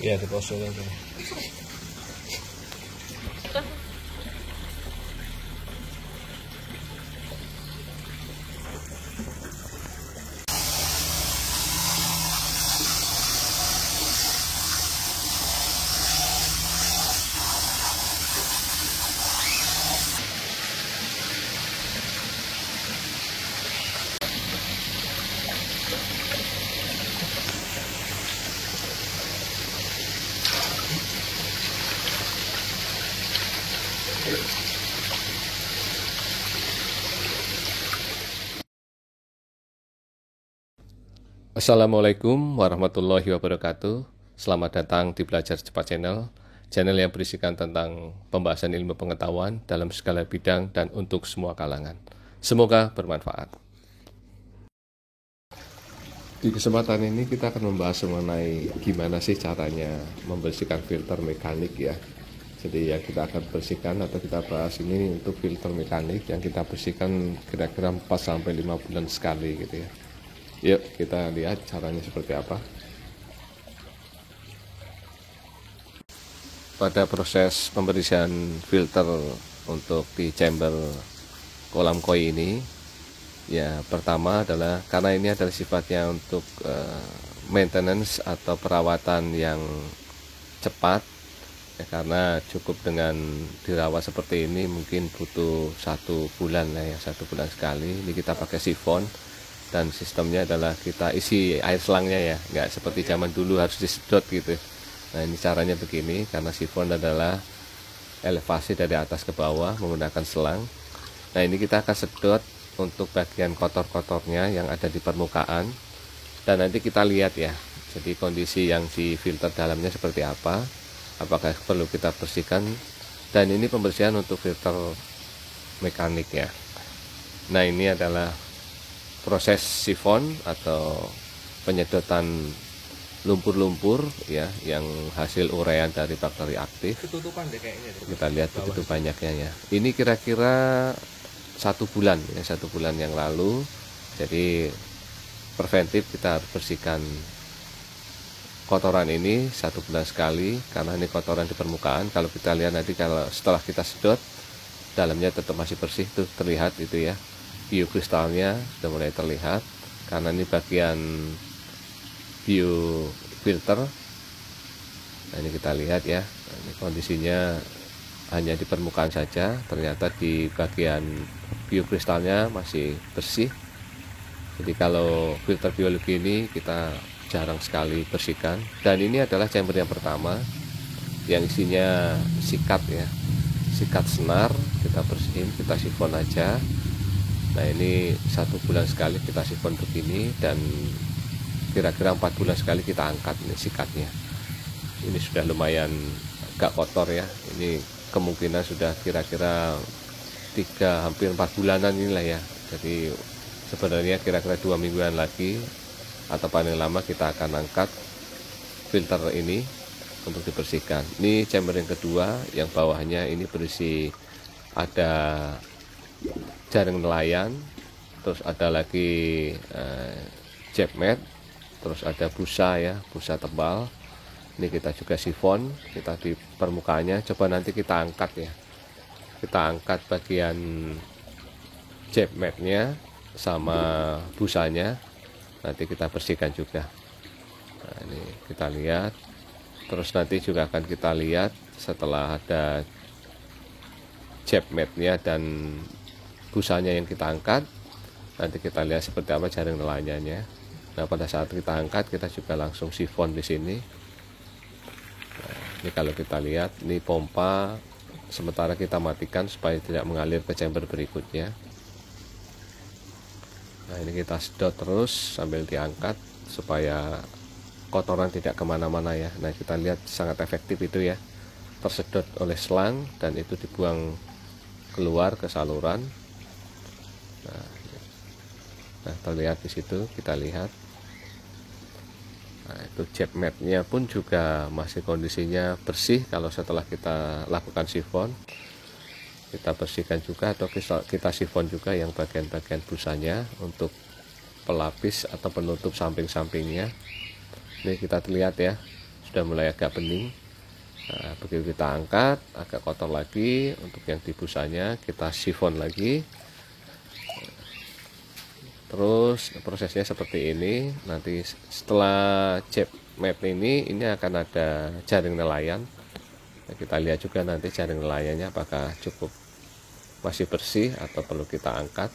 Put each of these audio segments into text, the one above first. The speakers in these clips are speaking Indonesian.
Iya, di pose itu. Assalamualaikum warahmatullahi wabarakatuh. Selamat datang di Belajar Cepat Channel, channel yang berisikan tentang pembahasan ilmu pengetahuan dalam segala bidang dan untuk semua kalangan. Semoga bermanfaat. Di kesempatan ini kita akan membahas mengenai gimana sih caranya membersihkan filter mekanik ya. Jadi yang kita akan bersihkan atau kita bahas ini untuk filter mekanik yang kita bersihkan kira-kira 4-5 bulan sekali gitu ya. Yuk kita lihat caranya seperti apa. Pada proses pembersihan filter untuk di chamber kolam koi ini, ya pertama adalah karena ini adalah sifatnya untuk maintenance atau perawatan yang cepat ya, karena cukup dengan dirawat seperti ini mungkin butuh 1 bulan lah ya, 1 bulan sekali. Ini kita pakai sifon dan sistemnya adalah kita isi air selangnya ya, nggak seperti zaman dulu harus disedot gitu. Nah ini caranya begini, karena sifon adalah elevasi dari atas ke bawah menggunakan selang. Nah ini kita akan sedot untuk bagian kotor-kotornya yang ada di permukaan, dan nanti kita lihat ya, jadi kondisi yang di filter dalamnya seperti apa, apakah perlu kita bersihkan. Dan ini pembersihan untuk filter mekanik ya. Nah ini adalah proses sifon atau penyedotan lumpur-lumpur ya, yang hasil uraian dari bakteri aktif. Ketutupan deh kayaknya. Kita lihat begitu banyaknya ya. Ini kira-kira 1 bulan ya, 1 bulan yang lalu. Jadi preventif kita harus bersihkan kotoran ini 1 bulan sekali, karena ini kotoran di permukaan. Kalau kita lihat nanti, kalau setelah kita sedot dalamnya tetap masih bersih, tuh terlihat itu ya, biokristalnya sudah mulai terlihat, karena ini bagian biofilter. Nah ini kita lihat ya, ini kondisinya hanya di permukaan saja, ternyata di bagian biokristalnya masih bersih. Jadi kalau filter biologi ini kita jarang sekali bersihkan. Dan ini adalah chamber yang pertama yang isinya sikat ya, sikat senar. Kita bersihin, kita sifon aja. Nah ini 1 bulan sekali kita sifon begini, dan kira-kira 4 bulan sekali kita angkat ini sikatnya. Ini sudah lumayan agak kotor ya, ini kemungkinan sudah kira-kira hampir 4 bulanan inilah ya. Jadi sebenarnya kira-kira 2 mingguan lagi atau paling lama kita akan angkat filter ini untuk dibersihkan. Ini chamber yang kedua, yang bawahnya ini berisi ada jaring nelayan, terus ada lagi jet mat, terus ada busa ya, busa tebal. Ini kita juga sifon, kita di permukaannya. Coba nanti kita angkat ya, kita angkat bagian jet matnya sama busanya, nanti kita bersihkan juga. Nah ini kita lihat, terus nanti juga akan kita lihat setelah ada jet matnya dan busanya yang kita angkat, nanti kita lihat seperti apa jaring nelayannya. Nah pada saat kita angkat, kita juga langsung sifon di sini. Nah, ini kalau kita lihat, ini pompa sementara kita matikan supaya tidak mengalir ke chamber berikutnya. Nah ini kita sedot terus sambil diangkat supaya kotoran tidak kemana-mana ya. Nah kita lihat sangat efektif itu ya, tersedot oleh selang dan itu dibuang keluar ke saluran. Nah terlihat di situ, kita lihat. Nah itu jet matnya pun juga masih kondisinya bersih. Kalau setelah kita lakukan sifon, kita bersihkan juga, atau kita sifon juga yang bagian-bagian busanya untuk pelapis atau penutup samping-sampingnya. Ini kita lihat ya, sudah mulai agak bening. Nah, begitu kita angkat agak kotor lagi, untuk yang di busanya kita sifon lagi. Terus prosesnya seperti ini. Nanti setelah jet mat ini akan ada jaring nelayan. Nah, kita lihat juga nanti jaring nelayannya apakah cukup masih bersih atau perlu kita angkat.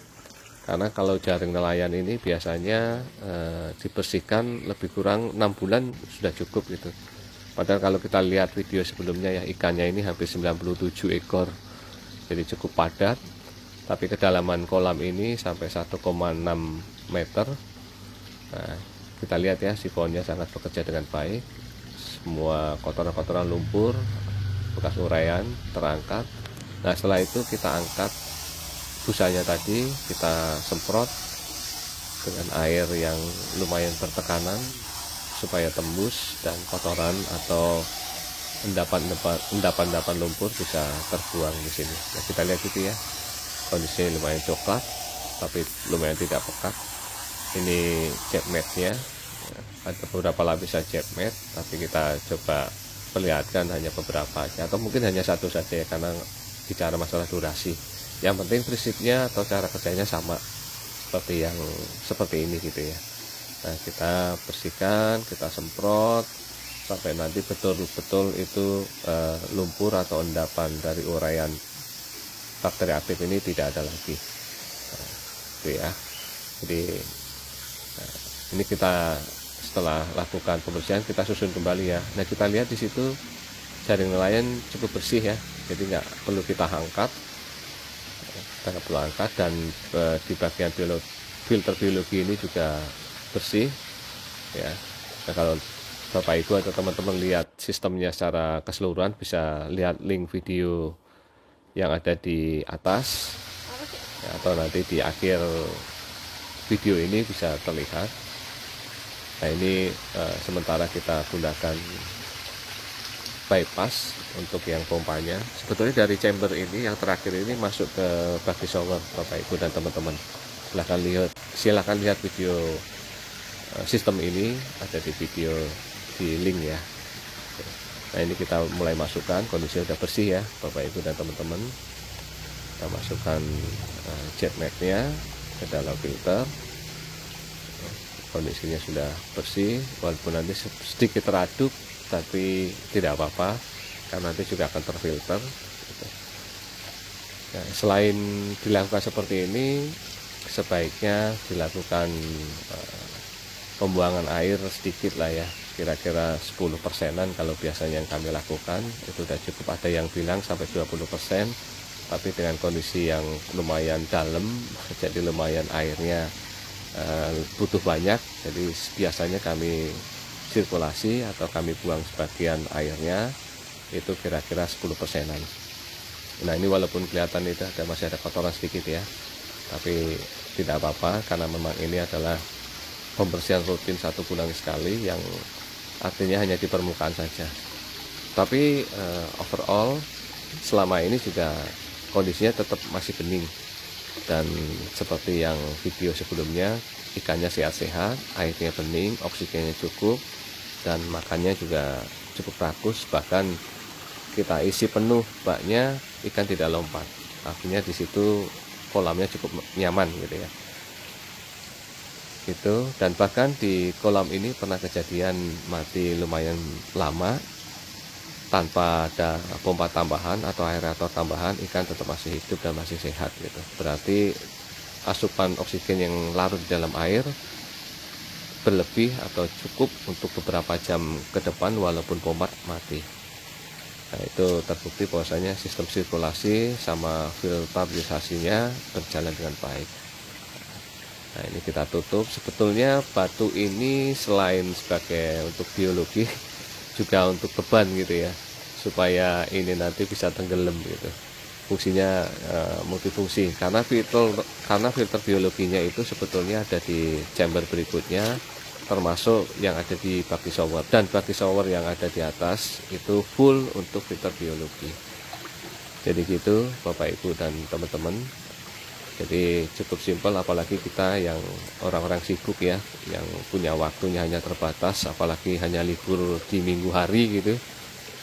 Karena kalau jaring nelayan ini biasanya dibersihkan lebih kurang 6 bulan sudah cukup gitu. Padahal kalau kita lihat video sebelumnya ya, ikannya ini hampir 97 ekor, jadi cukup padat. Tapi kedalaman kolam ini sampai 1,6 meter. Nah, kita lihat ya, sifonnya sangat bekerja dengan baik. Semua kotoran-kotoran lumpur bekas uraian terangkat. Nah, setelah itu kita angkat busanya tadi, kita semprot dengan air yang lumayan bertekanan supaya tembus dan kotoran atau endapan lumpur bisa terbuang di sini. Nah, kita lihat itu ya, kondisinya lumayan coklat tapi lumayan tidak pekat. Ini jet matnya, ada beberapa lapisan jet mat, tapi kita coba perlihatkan hanya beberapa aja, atau mungkin hanya satu saja ya, karena bicara masalah durasi. Yang penting prinsipnya atau cara kerjanya sama seperti ini gitu ya. Nah, kita bersihkan, kita semprot sampai nanti betul-betul itu lumpur atau endapan dari uraian bakteri aktif ini tidak ada lagi. Nah, itu ya. Jadi ini kita setelah lakukan pembersihan kita susun kembali ya. Nah, kita lihat di situ jaring nelayan cukup bersih ya, jadi nggak perlu kita angkat. Kita nggak perlu angkat, dan di bagian filter biologi ini juga bersih ya. Nah, kalau Bapak Ibu atau teman-teman lihat sistemnya secara keseluruhan, bisa lihat link video yang ada di atas ya, atau nanti di akhir video ini bisa terlihat. Nah, ini sementara kita gunakan bypass untuk yang pompanya. Sebetulnya dari chamber ini yang terakhir ini masuk ke bagi shower Bapak Ibu dan teman-teman. Silahkan lihat video sistem ini, ada di video di link ya. Nah, ini kita mulai masukkan, kondisinya sudah bersih ya Bapak Ibu dan teman-teman. Kita masukkan jet matnya ke dalam filter. Kondisinya sudah bersih, walaupun nanti sedikit teraduk, tapi tidak apa-apa karena nanti juga akan terfilter gitu. Nah, selain dilakukan seperti ini, sebaiknya dilakukan pembuangan air sedikit lah ya, kira-kira 10%-an kalau biasanya yang kami lakukan. Itu sudah cukup. Ada yang bilang sampai 20%, tapi dengan kondisi yang lumayan dalam, jadi lumayan airnya butuh banyak, jadi biasanya kami sirkulasi atau kami buang sebagian airnya itu kira-kira 10%-an. Nah, ini walaupun kelihatan itu masih ada kotoran sedikit ya, tapi tidak apa-apa karena memang ini adalah pembersihan rutin 1 bulan sekali, yang artinya hanya di permukaan saja. Tapi overall selama ini juga kondisinya tetap masih bening, dan seperti yang video sebelumnya, ikannya sehat-sehat, airnya bening, oksigennya cukup, dan makannya juga cukup bagus. Bahkan kita isi penuh baknya, ikan tidak lompat, artinya di situ kolamnya cukup nyaman gitu ya. Gitu. Dan bahkan di kolam ini pernah kejadian mati lumayan lama tanpa ada pompa tambahan atau aerator tambahan, ikan tetap masih hidup dan masih sehat gitu. Berarti asupan oksigen yang larut di dalam air berlebih atau cukup untuk beberapa jam ke depan walaupun pompa mati. Nah, itu terbukti bahwasanya sistem sirkulasi sama filterisasinya berjalan dengan baik. Nah, ini kita tutup. Sebetulnya batu ini selain sebagai untuk biologi juga untuk beban gitu ya, supaya ini nanti bisa tenggelam gitu. Fungsinya multifungsi, karena filter biologinya itu sebetulnya ada di chamber berikutnya, termasuk yang ada di bagi shower, dan bagi shower yang ada di atas itu full untuk filter biologi. Jadi gitu Bapak Ibu dan teman-teman Jadi cukup simpel, apalagi kita yang orang-orang sibuk ya, yang punya waktunya hanya terbatas, apalagi hanya libur di minggu hari gitu.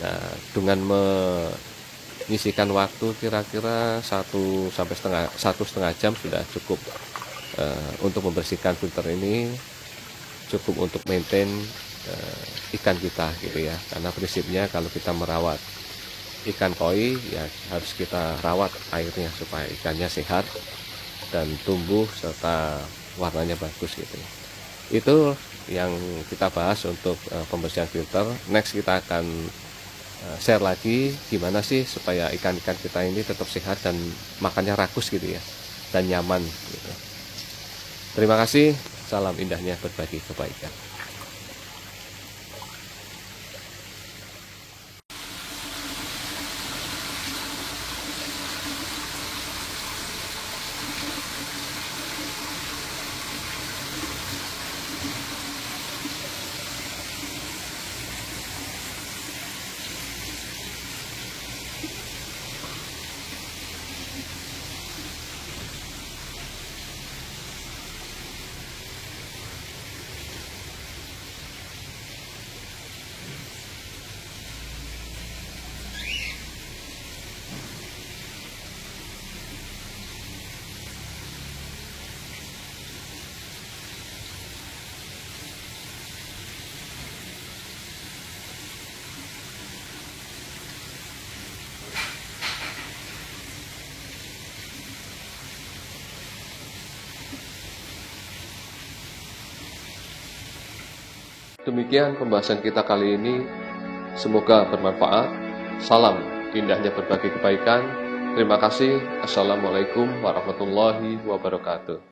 Nah, dengan menyisihkan waktu kira-kira 1 sampai 1,5 jam sudah cukup untuk membersihkan filter ini, cukup untuk maintain ikan kita gitu ya. Karena prinsipnya kalau kita merawat ikan koi ya harus kita rawat airnya supaya ikannya sehat dan tumbuh serta warnanya bagus gitu. Itu yang kita bahas untuk pembersihan filter. Next kita akan share lagi gimana sih supaya ikan-ikan kita ini tetap sehat dan makannya rakus gitu ya, dan nyaman gitu. Terima kasih, salam indahnya berbagi kebaikan. Demikian pembahasan kita kali ini, semoga bermanfaat. Salam indahnya berbagi kebaikan. Terima kasih. Assalamualaikum warahmatullahi wabarakatuh.